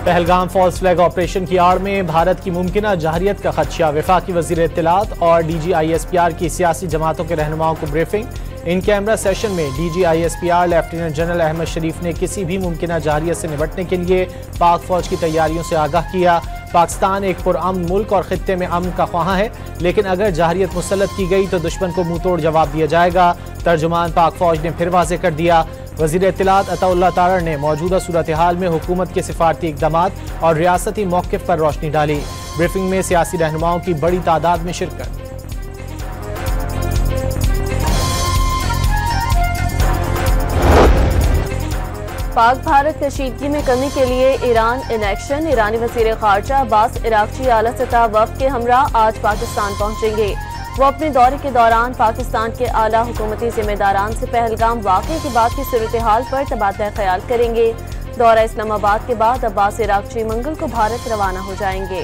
Pahalgam false flag operation की आड़ में भारत की मुमकिना जहरियत का खदशा। वफाकी वजीर इत्तलात और DGISPR की सियासी जमातों के रहनुमाओं को ब्रीफिंग। इन कैमरा सेशन में DGISPR लेफ्टिनेंट जनरल अहमद शरीफ ने किसी भी मुमकिना जहरियत से निपटने के लिए पाक फौज की तैयारियों से आगाह किया। पाकिस्तान एक पुरअमन मुल्क और खित्ते में अमन का ख्वाह है, लेकिन अगर जहरियत मुसल्लत की गई तो दुश्मन को मुंह तोड़ जवाब दिया जाएगा। तर्जुमान पाक फौज ने फिर वाज़ेह कर दिया। वज़ीर इत्तलात अताउल्लाह तारड़ ने मौजूदा सूरत हाल में हुकूमत के सिफारती इक़दामात और रियासती मौक़िफ़ पर रोशनी डाली। ब्रीफिंग में सियासी रहनुमाओं की बड़ी तादाद में शिरकत। पाक भारत कशीदगी में कमी के लिए ईरान इन एक्शन। ईरानी वज़ीर ख़ारजा अब्बास इराक़ची आला सतह वफ़द के हमरा आज पाकिस्तान पहुँचेंगे। वो अपने दौरे के दौरान पाकिस्तान के आला हुकूमती जिम्मेदारान से पहलगाम वाक़े के बाद की सूरत हाल पर तबादला ख्याल करेंगे। दौरा इस्लामाबाद के बाद अब्बास इराक़ची मंगल को भारत रवाना हो जाएंगे।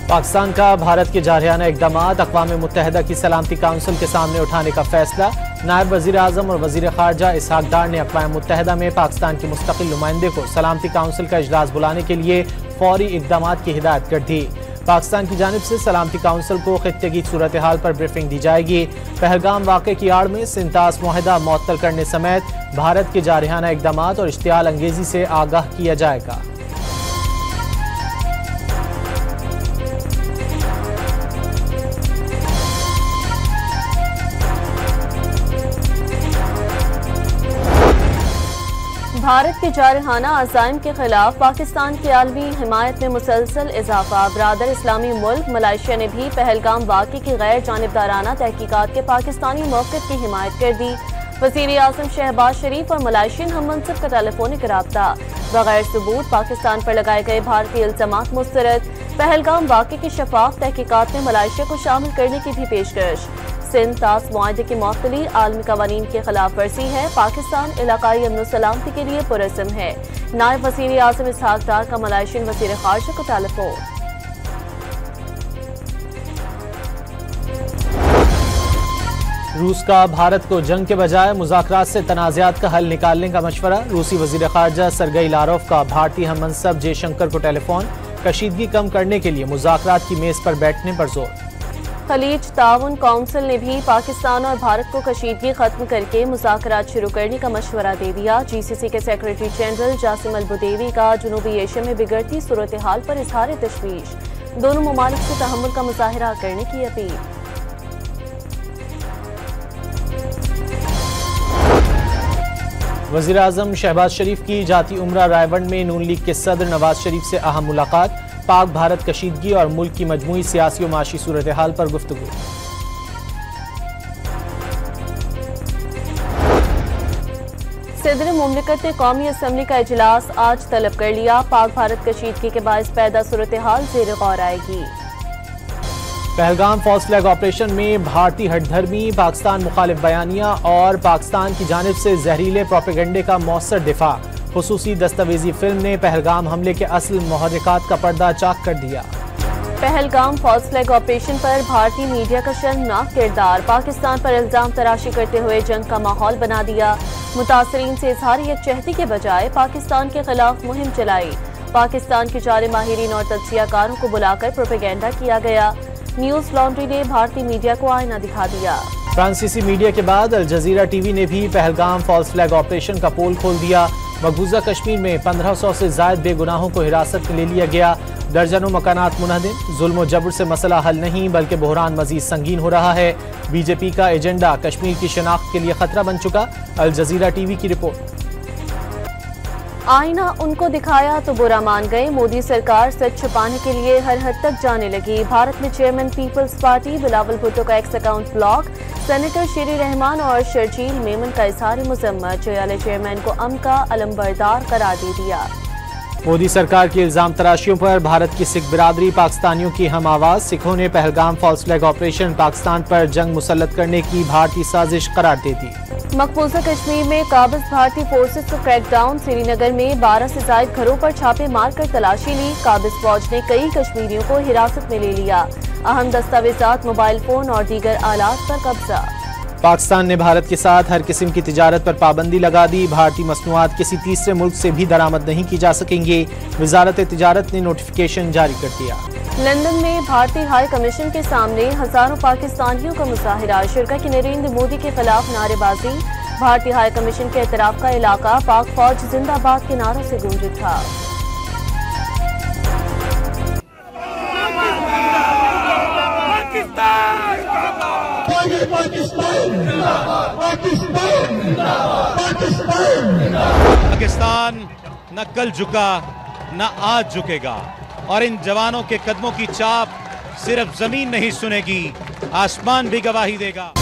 पाकिस्तान का भारत के जारहाना इक़दामात अक़वाम मुत्तहिदा की सलामती काउंसिल के सामने उठाने का फैसला। नायब वज़ीर आज़म और वज़ीर ख़ारजा इसहाक़ डार ने अक़वाम मुत्तहिदा में पाकिस्तान के मुस्तक़िल नुमाइंदे को सलामती काउंसिल का इजलास बुलाने के लिए फ़ौरी इक़दामात की हिदायत कर दी। पाकिस्तान की जानिब से सलामती काउंसिल को खित्ते की सूरत हाल पर ब्रीफिंग दी जाएगी। पहलगाम वाक़े की आड़ में सिंतास मुआहदा मुअत्तल करने समेत भारत के जारहाना इक़दामात और इश्तियाल अंगेज़ी से आगाह किया जाएगा। भारत के जारहाना अज़ाइम के खिलाफ पाकिस्तान की आलमी हिमायत में मुसलसल इजाफा। बरादर इस्लामी मुल्क मलेशिया ने भी पहलगाम वाक़े की गैर जानिबदाराना तहकीकात के पाकिस्तानी मौक़िफ़ की हिमायत कर दी। वज़ीर आज़म शहबाज शरीफ और मलाइशियन हम मनसब का टेलीफोनिक राब्ता। बगैर सबूत पाकिस्तान पर लगाए गए भारतीय इल्ज़ामात मुस्तरद। पहलगाम वाक़े की शफाफ तहकीकात में मलाइशिया को शामिल करने की भी पेशकश। सिंतास मुआहदे की मुअत्तली आलमी कवानीन की खिलाफ वर्जी है। पाकिस्तान इलाकाई अमन सलामती के लिए पुरअज़्म है। नायब वज़ीर आज़म इसहाक़ डार का मलाइशियन वज़ीर ख़ारजा को टेलीफोन। रूस का भारत को जंग के बजाय मुज़ाकरात से तनाज़ात का हल निकालने का मशवरा। रूसी वज़ीर ख़ारजा सरगई लारोव का भारतीय हम मनसब जयशंकर को टेलीफोन। कशीदगी कम करने के लिए मुज़ाकरात की मेज़ पर बैठने पर जोर। खलीज ताउन काउंसिल ने भी पाकिस्तान और भारत को कशीदगी खत्म करके मुज़ाकरात शुरू करने का मशवरा दे दिया। GCC के सेक्रेटरी जनरल जासिम अल बुदेवी का जनूबी एशिया में बिगड़ती सूरत हाल पर इज़हार तशवीश। दोनों ममालिक से तहम्मुल का मुज़ाहिरा करने की अपील। वज़ीर आज़म शहबाज शरीफ की जाती उम्रा रायवंड में नून लीग के सदर नवाज शरीफ से अहम मुलाकात। पाक भारत कशीदगी और मुल्क की मजमूई सियासी और माशी सूरत हाल पर गुफ्तगू। सदर मुमलिकत ने कौमी असम्बली का इजलास आज तलब कर लिया। पाक भारत कशीदगी के बायस पैदा सूरत हाल ज़ेर गौर आएगी। पहलगाम फॉल्स फ्लैग ऑपरेशन में भारतीय हठधर्मी पाकिस्तान मुखालिफ बयानिया और पाकिस्तान की जानिब से जहरीले प्रोपेगेंडे का मौसर दिफा। खुसूसी दस्तावेजी फिल्म ने पहलगाम हमले के असल मुहर्रिकात का पर्दा चाक कर दिया। पहलगाम फॉल्स फ्लैग ऑपरेशन पर भारतीय मीडिया का शर्मनाक किरदार। पाकिस्तान पर इल्जाम तराशी करते हुए जंग का माहौल बना दिया। मुतासरीन से इजहार यकजहती के बजाय पाकिस्तान के खिलाफ मुहिम चलाई। पाकिस्तान के जारे माहिरीन और तज्जियाकारों को बुलाकर प्रोपेगेंडा किया गया। न्यूज लॉन्ड्री ने भारतीय मीडिया को आईना दिखा दिया। फ्रांसीसी मीडिया के बाद अल जजीरा टीवी ने भी पहलगाम फॉल्स फ्लैग ऑपरेशन का पोल खोल दिया। मकबूजा कश्मीर में 1500 से जायद बेगुनाहों को हिरासत में ले लिया गया। दर्जनों मकानात मुनहदिम। जुल्म और जबर से मसला हल नहीं बल्कि बहरान मजीद संगीन हो रहा है। बीजेपी का एजेंडा कश्मीर की शनाख्त के लिए खतरा बन चुका। अल जजीरा टीवी की रिपोर्ट। आईना उनको दिखाया तो बुरा मान गए। मोदी सरकार सच छुपाने के लिए हर हद तक जाने लगी। भारत में chairman people's party Bilawal Bhutto का एक्स अकाउंट ब्लॉक। सेनेटर शेरी रहमान और शर्जील मेमन का इज़हार मज़म्मत। जयाले चेयरमैन को अम का अलमबरदार करार दे दिया। मोदी सरकार की इल्जाम तराशियों पर भारत की सिख बिरादरी पाकिस्तानियों की हम आवाज। सिखों ने Pahalgam false flag operation Pakistan पर जंग मुसल्लत करने की भारतीय साजिश करार दे दी। मकबूजा कश्मीर में काबिज भारतीय फोर्सेस को क्रैकडाउन। श्रीनगर में 12 से जायद घरों पर छापे मारकर तलाशी ली। काबिज फौज ने कई कश्मीरियों को हिरासत में ले लिया। अहम दस्तावेजात, मोबाइल फोन और दीगर आलात पर कब्जा। पाकिस्तान ने भारत के साथ हर किस्म की तिजारत पर पाबंदी लगा दी। भारतीय मसनूआत किसी तीसरे मुल्क से भी दरामद नहीं की जा सकेंगे। वजारत तिजारत ने नोटिफिकेशन जारी कर दिया। लंदन में भारतीय हाई कमीशन के सामने हजारों पाकिस्तानियों का मुजाहिरा। शिरकत की नरेंद्र मोदी के खिलाफ नारेबाजी। भारतीय हाई कमीशन के एतराफ का इलाका पाक फौज जिंदाबाद के नारों से गूंज उठा। पाकिस्तान न कल झुका न आज झुकेगा और इन जवानों के कदमों की चाप सिर्फ जमीन नहीं सुनेगी, आसमान भी गवाही देगा।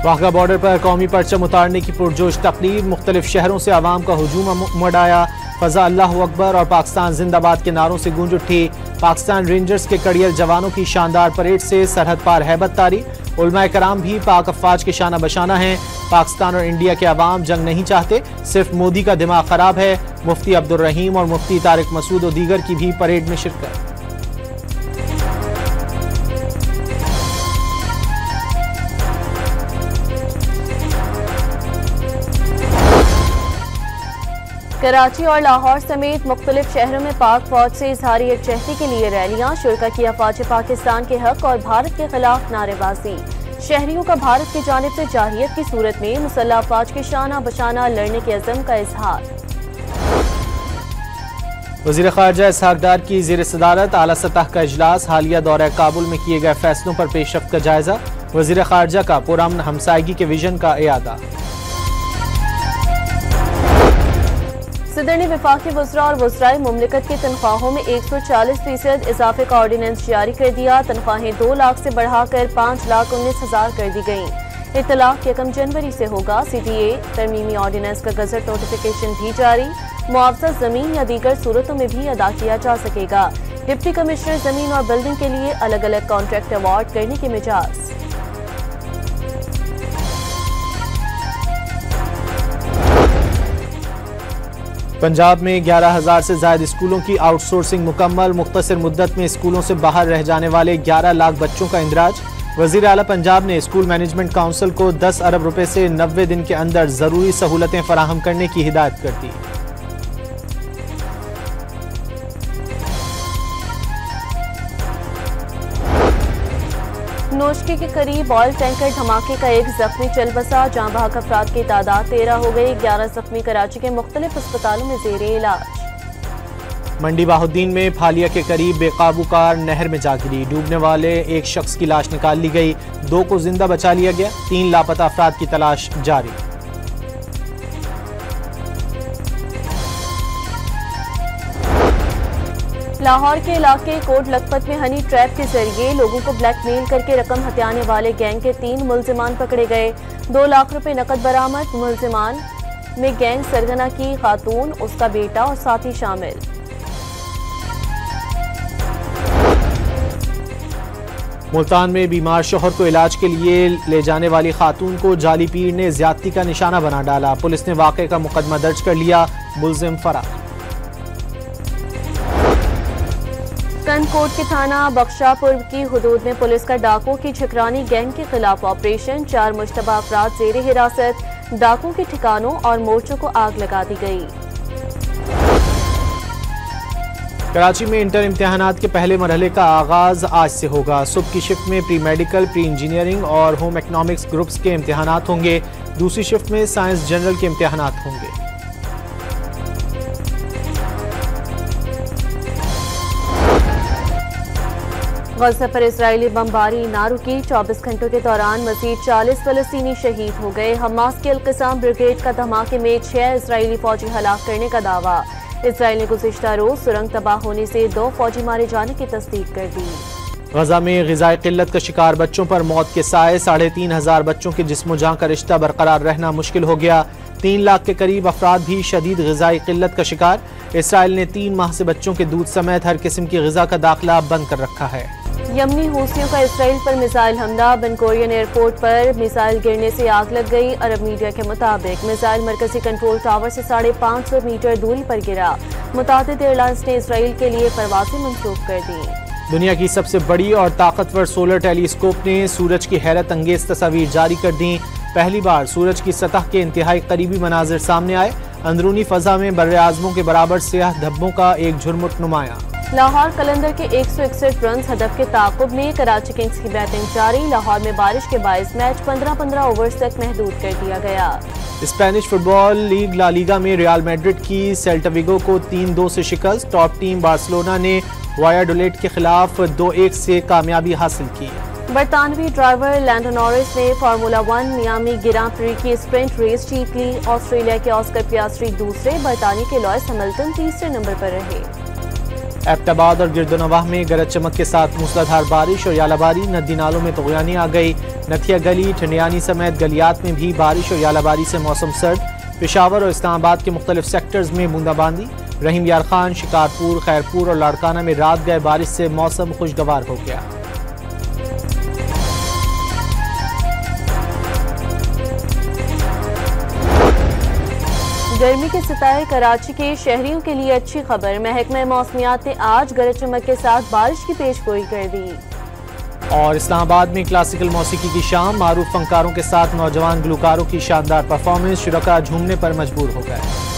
वाघा बॉर्डर पर कौमी परचम उतारने की पुरजोश तकरीब। मुख्तलिफ शहरों से आवाम का हुजूम उमड़ आया। फजा अल्लाह अकबर और पाकिस्तान जिंदाबाद के नारों से गूंज उठी। पाकिस्तान रेंजर्स के कड़ियल जवानों की शानदार परेड से सरहद पार हैबत तारी। उलमाए कराम भी पाक अफवाज के शाना बशाना हैं। पाकिस्तान और इंडिया के अवाम जंग नहीं चाहते, सिर्फ मोदी का दिमाग खराब है। मुफ्ती अब्दुल रहीम और मुफ्ती तारिक मसूद और दीगर की भी परेड में शिरकत। कराची और लाहौर समेत मुख्तलिफ शहरों में पाक फौज से इजहार यकजहती के लिए रैलियां। शिरकत की अफवाज पाकिस्तान के हक और भारत के खिलाफ नारेबाजी। शहरियों का भारत की जानिब से जाहियत की सूरत में मुसल्लह अफवाज के शाना बशाना लड़ने के अज़म का इजहार। वज़ीर ख़ारजा इसहाक डार की ज़ेर सदारत आला सतह का इजलास। हालिया दौरा काबुल में किए गए फैसलों पर पेशरफ्त का जायजा। वज़ीर ख़ारजा का पुरअमन हमसायगी के विजन का इयादा। सदर ने वफाकी वज़रा और वज़राए मुमलिकत की तनख्वाहों में 140% इजाफे का ऑर्डिनेंस जारी कर दिया। तनख्वाहें 2 लाख से बढ़ाकर 5,19,000 कर दी गयी। इतलाक 1 जनवरी से होगा। CTA तरमीमी ऑर्डिनेंस का गजट नोटिफिकेशन भी जारी। मुआवजा जमीन या दीगर सूरतों में भी अदा किया जा सकेगा। डिप्टी कमिश्नर जमीन और बिल्डिंग के लिए अलग अलग कॉन्ट्रैक्ट अवार्ड करने के मिजाज। पंजाब में 11,000 से ज्यादा स्कूलों की आउटसोर्सिंग मुकम्मल। मुख्तसर मुद्दत में स्कूलों से बाहर रह जाने वाले 11 लाख बच्चों का इंदराज। वजीर आला पंजाब ने स्कूल मैनेजमेंट काउंसिल को 10 अरब रुपए से 90 दिन के अंदर जरूरी सहूलतें फराहम करने की हिदायत कर दी। नोशकी के करीब ऑयल टैंकर धमाके का एक जख्मी चल बसा। जाँ बहक अफराद की तादाद 13 हो गई। 11 जख्मी कराची के मुख्तलिफ अस्पतालों में जेर इलाज। मंडी बाहुद्दीन में फालिया के करीब बेकाबू कार नहर में जा गिरी। डूबने वाले एक शख्स की लाश निकाल ली गई। 2 को जिंदा बचा लिया गया। 3 लापता अफराद की तलाश जारी। लाहौर के इलाके कोट लखपत में हनी ट्रैप के जरिए लोगों को ब्लैकमेल करके रकम हथियाने वाले गैंग के 3 मुलजिमान पकड़े गए। 2 लाख रुपए नकद बरामद। मुलजिमान में गैंग सरगना की खातून, उसका बेटा और साथी शामिल। मुल्तान में बीमार शोहर को इलाज के लिए ले जाने वाली खातून को जाली पीर ने ज्यादती का निशाना बना डाला। पुलिस ने वाक़े का मुकदमा दर्ज कर लिया। मुलजिम फरार। कनकोट के थाना बख्शापुर की हुदूद में पुलिस का डाकुओं की झकरानी गैंग के खिलाफ ऑपरेशन। 4 मुश्तबा अफराद जेर हिरासत। डाकुओं के ठिकानों और मोर्चों को आग लगा दी गई। कराची में इंटर इम्तिहानात के पहले मरहले का आगाज आज से होगा। सुबह की शिफ्ट में प्री मेडिकल, प्री इंजीनियरिंग और होम इकनॉमिक्स ग्रुप्स के इम्तिहानात होंगे। दूसरी शिफ्ट में साइंस जनरल के इम्तिहानात होंगे। गज़ा पर इजरायली बमबारी ना रुकी। 24 घंटों के दौरान मजीद 40 फलस्तीनी शहीद हो गए। हमास के अल-क़साम ब्रिगेड का धमाके में 6 इजरायली फौजी हलाक करने का दावा। इजरायल ने गुज़िश्ता रोज सुरंग तबाह होने से 2 फौजी मारे जाने की तस्दीक कर दी। गजा में ग़िज़ाई क़िल्लत का शिकार बच्चों पर मौत के साए। 3,500 बच्चों के जिस्मो जान का रिश्ता बरकरार रहना मुश्किल हो गया। 3 लाख के करीब अफराद भी शदीद ग़िज़ाई क़िल्लत का शिकार। इसराइल ने 3 माह से बच्चों के दूध समेत हर किस्म की ग़िज़ा का दाखिला बंद कर रखा है। यमनी हूसियों का इसराइल पर मिसाइल हमला। बेन गुरियन एयरपोर्ट पर मिसाइल गिरने से आग लग गई। अरब मीडिया के मुताबिक मिसाइल मरकजी कंट्रोल टावर से 550 मीटर दूरी पर गिरा। मुतादिद एयरलाइंस ने इसराइल के लिए परवाजें मंसूख कर दी। दुनिया की सबसे बड़ी और ताकतवर सोलर टेलीस्कोप ने सूरज की हैरत अंगेज तस्वीर जारी कर दी। पहली बार सूरज की सतह के इंतहाई करीबी मनाजिर सामने आए। अंदरूनी फजा में बर्रे आज़मों के बराबर सियाह धब्बों का एक झुरमुट नुमाया। लाहौर कलंदर के 161 रन हदफ के ताक़ुब में कराची किंग्स की बैटिंग जारी। लाहौर में बारिश के बायस मैच 15-15 ओवर्स तक महदूद कर दिया गया। Spanish football league La Liga में रियल मैड्रिड की सेल्टा विगो को 3-2 से शिकस्त। टॉप टीम बार्सिलोना ने वायाडोलिड के खिलाफ 2-1 से कामयाबी हासिल की। बरतानवी ड्राइवर लैंडो नॉरिस ने फार्मूला 1 मियामी ग्रां प्री की स्प्रिंट रेस जीत ली। ऑस्ट्रेलिया के ऑस्कर पियास्ट्री दूसरे, बरतानी के लॉयस हैमिल्टन तीसरे नंबर पर रहे। एबटाबाद और गिरदोनवाह में गरज चमक के साथ मूसलाधार बारिश और यालाबारी। नदी नालों में तगयानी आ गई। नथिया गली, ठंडियानी समेत गलियात में भी बारिश और यालाबारी से मौसम सर्द। पेशावर और इस्लामाबाद के मुख्तलिफ सेक्टर्स में बूंदाबांदी। रहीम यार खान, शिकारपुर, खैरपुर और लाड़काना में रात गए बारिश से मौसम खुशगवार हो गया। गर्मी के सताए कराची के शहरियों के लिए अच्छी खबर। महकमा मौसमियात ने आज गरज चमक के साथ बारिश की पेशगोई कर दी। और इस्लामाबाद में क्लासिकल मौसीकी की शाम, मारूफ फनकारों के साथ नौजवान गुलकारों की शानदार परफॉर्मेंस। शुरका झूमने पर मजबूर हो गए।